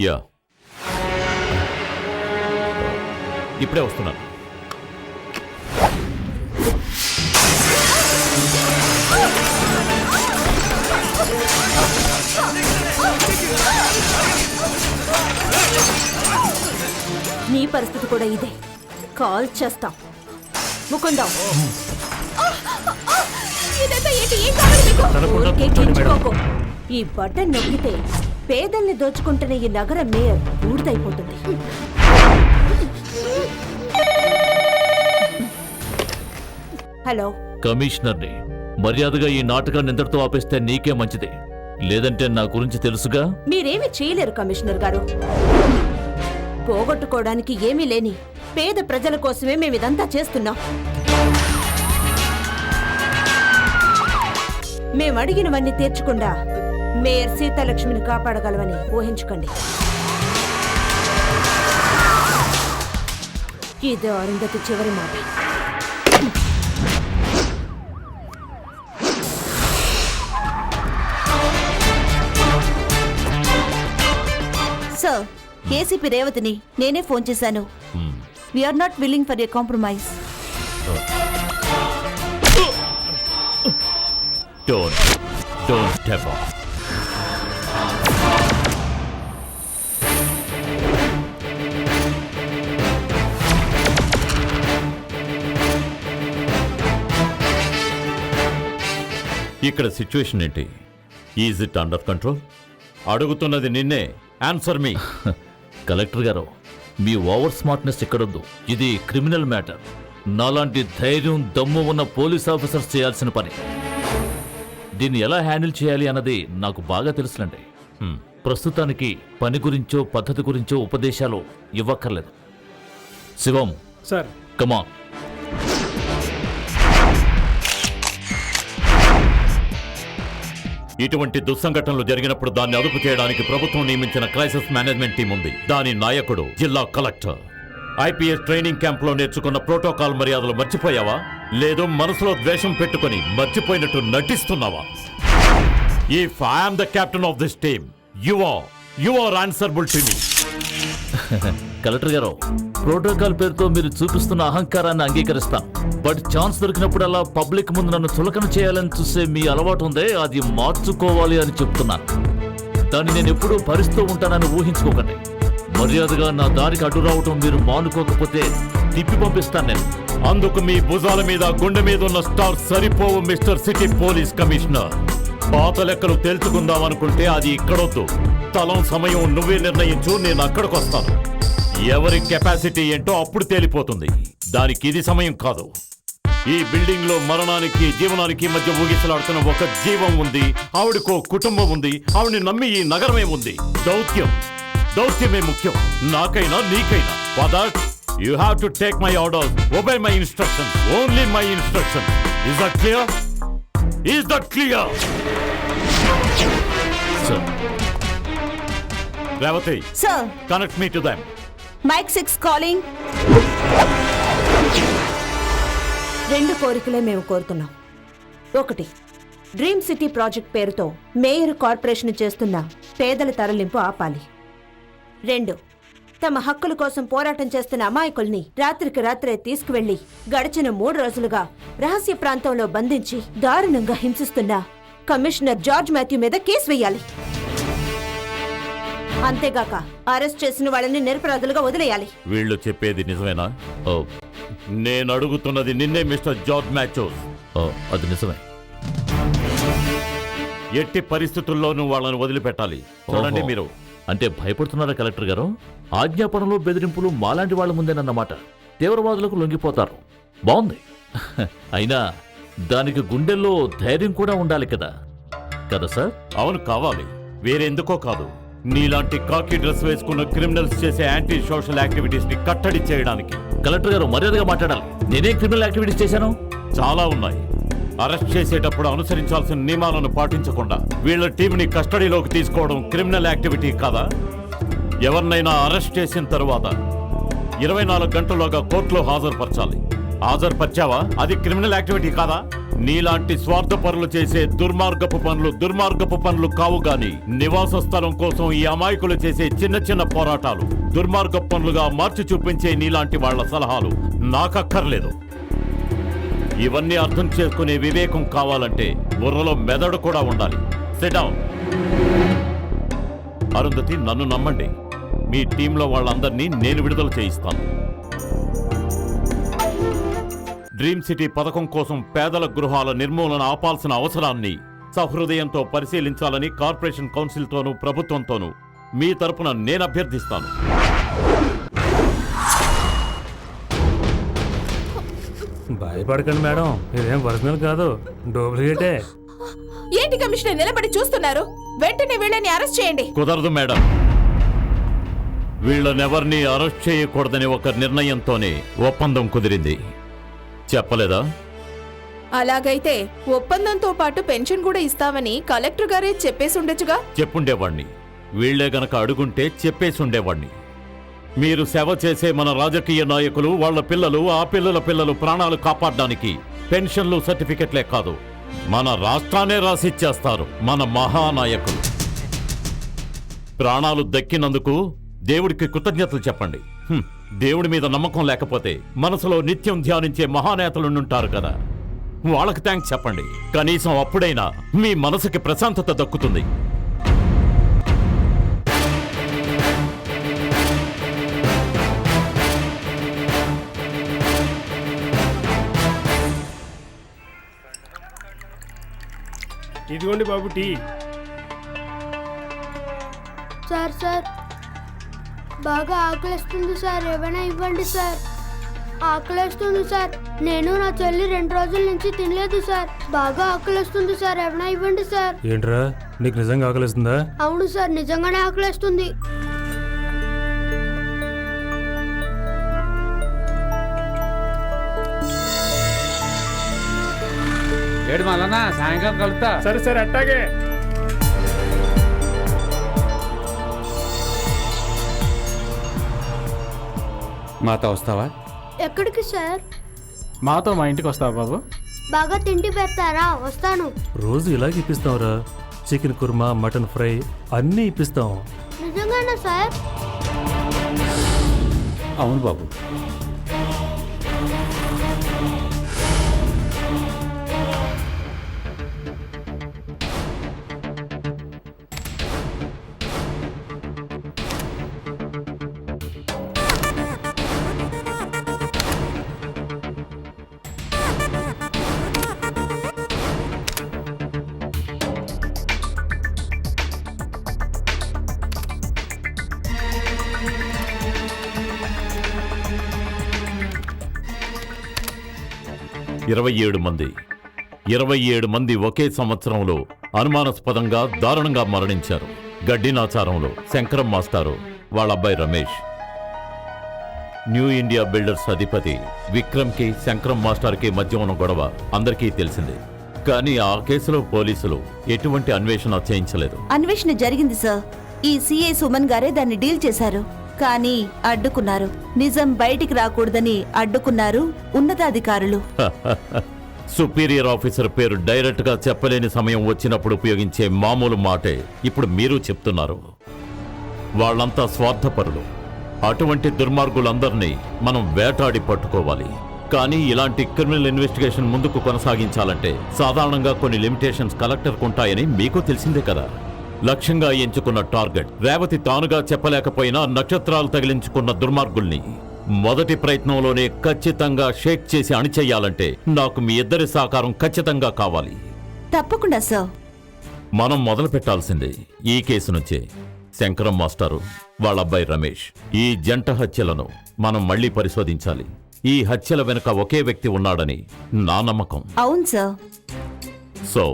Yeah, ఇప్పుడే వస్తున్నాను. నీ పరిస్థితి కూడా ఇదే. కాల్ చేస్తాం. ముకుందం, ఈ బటన్ నొక్కితే పేదల్ని దోచుకుంటున్న ఈ నగర మేయర్ బూడిదైపోతుంది. హలో, కమిషనర్ని మర్యాదగా ఈ నాటకాన్ని ఇంతటితో ఆపేస్తే నీకే మంచిది. లేదంటే నా గురించి తెలుసుగా. మీరేమి చేయలేరు కమిషనర్ గారు. పోగొట్టుకోవడానికి ఏమీ లేని పేద ప్రజల కోసమే మేమిదంతా చేస్తున్నాం. మేమడిగినవన్నీ తీర్చకుండా మేయర్ సీతాలక్ష్మిని కాపాడగలవని ఊహించుకోండి. ఇది అరుంధతి చివరి మాట. సార్, ఏసీపీ రేవతిని నేనే ఫోన్ చేశాను. We are not willing for a compromise. Don't ever. ఇక్కడ సిచ్యువేషన్ ఏంటి? Is it under control? అడుగుతున్నది నిన్నే. ఆన్సర్ మీ. కలెక్టర్ గారు, మీ ఓవర్ స్మార్ట్నెస్ ఇక్కడొద్దు. ఇది క్రిమినల్ మ్యాటర్. నాలాంటి ధైర్యం దమ్ము ఉన్న పోలీస్ ఆఫీసర్స్ చేయాల్సిన పని. దీన్ని ఎలా హ్యాండిల్ చేయాలి అన్నది నాకు బాగా తెలుసులండి. ప్రస్తుతానికి పని గురించో పద్ధతి గురించో ఉపదేశాలు ఇవ్వక్కర్లేదు. శివం సార్, కమాన్. ఇటువంటి దుస్సంఘటనలు జరిగినప్పుడు దాన్ని అదుపు చేయడానికి ప్రభుత్వం నియమించిన క్రైసిస్ మేనేజ్మెంట్ టీం ఉంది. దాని నాయకుడు జిల్లా కలెక్టర్. ఐపీఎస్ ట్రైనింగ్ క్యాంప్ లో నేర్చుకున్న ప్రోటోకాల్ మర్యాదలు మర్చిపోయావా? లేదు మనసులో ద్వేషం పెట్టుకుని మర్చిపోయినట్టు నటిస్తున్నావా? If I'm the captain of this team, you are answerable to me. Collector గారు, ప్రోటోకాల్ పేరుతో మీరు చూపిస్తున్న అహంకారాన్ని అంగీకరిస్తాను. బట్ ఛాన్స్ దొరికినప్పుడల్లా పబ్లిక్ ముందు నన్ను చులకన చేయాలని చూసే మీ అలవాటు ఉందే, అది మార్చుకోవాలి అని చెప్తున్నాను. దాన్ని నేను ఎప్పుడూ భరిస్తూ ఉంటానని ఊహించుకోకండి. మర్యాదగా నా దారికి అడ్డు రావటం మీరు మానుకోకపోతే తిప్పి పంపిస్తాను నేను. అందుకు మీ భుజాల మీద గుండె మీద ఉన్న స్టార్ సరిపోవు మిస్టర్ సిటీ పోలీస్ కమిషనర్. పాత లెక్కలు తేల్చుకుందాం అనుకుంటే అది ఇక్కడొద్దు. స్థలం సమయం నువ్వే నిర్ణయించు, నేను అక్కడికి వస్తాను. ఎవరి కెపాసిటీ ఏంటో అప్పుడు తేలిపోతుంది. దానికి ఇది సమయం కాదు. ఈ బిల్డింగ్ లో మరణానికి జీవనానికి మధ్య ఊగిసలాడుతున్న ఒక జీవం ఉంది. ఆవిడకో కుటుంబం ఉంది. ఆవిడని నమ్మి ఈ నగరమే ఉంది. దౌత్యమే ముఖ్యం, నాకైనా నీకైనా. For that, you have to take my orders, obey my instructions, only my instructions. Is that clear? Is that clear? Sir. Revati. Sir. Connect me to them. Mike 6 calling. 2 కోరికలే మేము కోరుతున్నాం. 1, డ్రీమ్ సిటీ ప్రాజెక్ట్ పేరుతో mayor corporation చేస్తున్న పేదల తరలింపు ఆపాలి. 2, తమ హక్కుల కోసం పోరాటం చేస్తున్న అమాయకుల్ని రాత్రికి రాత్రే తీసుకువెళ్లి గడిచిన 3 రోజులుగా రహస్య ప్రాంతంలో బంధించి దారుణంగా హింసిస్తున్న కమిషనర్ జార్జ్ మాథ్యూ మీద కేసు వేయాలి. అంతేగాక అరెస్ట్ చేసిన వాళ్ళని నిరపరాధులుగా వదిలేయాలి. వీళ్ళు చెప్పేది నిజమేనా? నేను అడుగుతున్నది నిన్నే మిస్టర్ జార్జ్ మాథ్యూస్. అది నిజమే. ఎట్టి పరిస్థితుల్లోనూ వాళ్ళని వదిలిపెట్టాలి. చూడండి, మీరు అంటే భయపడుతున్నారా కలెక్టర్ గారు? ఆజ్ఞాపనలు బెదిరింపులు మాలాంటి వాళ్ళ ముందేనన్నమాట. తీవ్రవాదులకు లొంగిపోతారు. బాగుంది. అయినా దానికి గుండెల్లో ధైర్యం కూడా ఉండాలి కదా సార్? అవును, కావాలి. వేరెందుకో కాదు. నీలాంటి కాకి డ్రెస్ వేసుకున్న క్రిమినల్స్ చేసే యాంటీ సోషల్ యాక్టివిటీస్ ని కట్టడి చేయడానికి. కలెక్టర్ గారు, మర్యాదగా మాట్లాడాలి. నేనే క్రిమినల్ యాక్టివిటీస్ చేశాను? చాలా ఉన్నాయి. అరెస్ట్ చేసేటప్పుడు అనుసరించాల్సిన నియమాలను పాటించకుండా వీళ్ళ టీంని కస్టడీలోకి తీసుకోవడం క్రిమినల్ యాక్టివిటీ కాదా? ఎవరినైనా అరెస్ట్ చేసిన తరువాత 24 గంటల్లోగా కోర్టులో హాజరుపరచాలి. హాజరుపరిచావా? అది క్రిమినల్ యాక్టివిటీ కాదా? నీలాంటి స్వార్థపరులు చేసే దుర్మార్గపు పనులు కావు గాని నివాస స్థలం కోసం ఈ అమాయకులు చేసే చిన్న చిన్న పోరాటాలు దుర్మార్గపు పనులుగా మార్చి చూపించే నీలాంటి వాళ్ళ సలహాలు నాకక్కర్లేదు. ఇవన్నీ అర్థం చేసుకునే వివేకం కావాలంటే బుర్రలో మెదడు కూడా ఉండాలి. SIT down. అరుంధతి, నన్ను నమ్మండి, మీ టీంలో వాళ్ళందరినీ నేను విడుదల చేయిస్తాను. డ్రీమ్ సిటీ పథకం కోసం పేదల గృహాల నిర్మూలన ఆపాల్సిన అవసరాన్ని సహృదయంతో పరిశీలించాలని కార్పొరేషన్ కౌన్సిల్తోనూ ప్రభుత్వంతోనూ మీ తరపున నేను అభ్యర్థిస్తాను. భయపడకండి మేడం, ఇదేం ఒరిజినల్ కాదు, డూప్లికేటే. ఏంటి కమిషనర్ నిలబడి చూస్తున్నారు? వెంటనే వీళ్ళని అరెస్ట్ చేయండి. కుదరదు మేడం, వీళ్ళనెవర్నీ అరెస్ట్ చేయకూడదని ఒక నిర్ణయంతోనే ఒప్పందం కుదిరింది. చెప్పలేదా? అలాగైతే ఒప్పందంతో పాటు పెన్షన్ కూడా ఇస్తామని కలెక్టర్ గారే చెప్పేసి ఉండొచ్చుగా. చెప్పుండేవాణ్ణి. వీళ్లే గనక అడుగుంటే చెప్పేసి ఉండేవాణ్ణి. మీరు సేవ చేసే మన రాజకీయ నాయకులు, వాళ్ళ పిల్లలు, ఆ పిల్లల పిల్లలు ప్రాణాలు కాపాడడానికి పెన్షన్లు, సర్టిఫికెట్లే కాదు, మన రాష్ట్రాన్నే రాసిచ్చేస్తారు మన మహానాయకులు. ప్రాణాలు దక్కినందుకు దేవుడికి కృతజ్ఞతలు చెప్పండి. దేవుడి మీద నమ్మకం లేకపోతే మనసులో నిత్యం ధ్యానించే మహానేతలుంటారు కదా, వాళ్ళకి థ్యాంక్స్ చెప్పండి. కనీసం అప్పుడైనా మీ మనసుకి ప్రశాంతత దక్కుతుంది. ఇదిగోండి బాబు టీ. సార్ సార్ బాగా ఆకలిస్తుంది సార్, ఏమైనా ఇవ్వండి సార్. ఆకలిస్తుంది సార్, నేను నా చెల్లి 2 రోజుల నుంచి తినలేదు సార్. బాగా ఆకలిస్తుంది సార్, ఏమైనా ఇవ్వండి సార్. ఏంట్రా, నీకు నిజంగా ఆకలిస్తుందా? అవును సార్, నిజంగానే ఆకలిస్తుంది. ఏడు మళ్ళా సాయంకాలం కలుపుతా. సరే సరే, అట్టాగే. మాతో వస్తావా? ఎక్కడికి సార్? మాతో మా ఇంటికి వస్తావా బాబు? బాగా తిండి పెడతారా? వస్తాను. రోజు ఇలాగే ఇప్పిస్తాంరా, చికెన్ కుర్మా, మటన్ ఫ్రై అన్నీ ఇప్పిస్తాం. నిజంగానా సార్? అవును బాబు. ఇరవై 27 మంది ఒకే సంవత్సరంలో అనుమానాస్పదంగా దారుణంగా మరణించారు. గడ్డినాచారంలో శంకరం మాస్టారు, వాళ్ళ అబ్బాయి రమేష్. న్యూ ఇండియా బిల్డర్స్ అధిపతి విక్రమ్కి శంకరం మాస్టర్కి మధ్య ఉన్న గొడవ అందరికీ తెలిసిందే. కానీ ఆ కేసులో పోలీసులు ఎటువంటి అన్వేషణ చేయించలేదు. అన్వేషణ జరిగింది సార్. ఈ సిఐ సుమన్ గారే దాన్ని డీల్ చేశారు. కానీ అడ్డుకున్నారు. నిజం బయటికి రాకూడదని అడ్డుకున్నారు ఉన్నతాధికారులు. సుపీరియర్ ఆఫీసర్ పేరు డైరెక్ట్ గా చెప్పలేని సమయం వచ్చినప్పుడు ఉపయోగించే మామూలు మాటే ఇప్పుడు మీరు చెప్తున్నారు. వాళ్ళంతా స్వార్థపరులు. అటువంటి దుర్మార్గులందరినీ మనం వేటాడి పట్టుకోవాలి. కానీ ఇలాంటి క్రిమినల్ ఇన్వెస్టిగేషన్ ముందుకు కొనసాగించాలంటే సాధారణంగా కొన్ని లిమిటేషన్స్ కలెక్టర్కుంటాయని మీకు తెలిసిందే కదా. లక్ష్యంగా ఎంచుకున్న టార్గెట్ రేవతి తానుగా చెప్పలేకపోయినా నక్షత్రాలు తగిలించుకున్న దుర్మార్గుల్ని మొదటి ప్రయత్నంలోనే ఖచ్చితంగా షేక్ చేసి అణిచెయ్యాలంటే నాకు మీ ఇద్దరి సహకారం ఖచ్చితంగా కావాలి. తప్పకుండా సార్. మనం మొదలు పెట్టాల్సిందే ఈ కేసు నుంచే. శంకరం మాస్టారు, వాళ్ళ అబ్బాయి రమేష్, ఈ జంట హత్యలను మనం మళ్లీ పరిశోధించాలి. ఈ హత్యల వెనుక ఒకే వ్యక్తి ఉన్నాడని నా నమ్మకం. అవును sir. So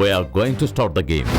we are going to start the game.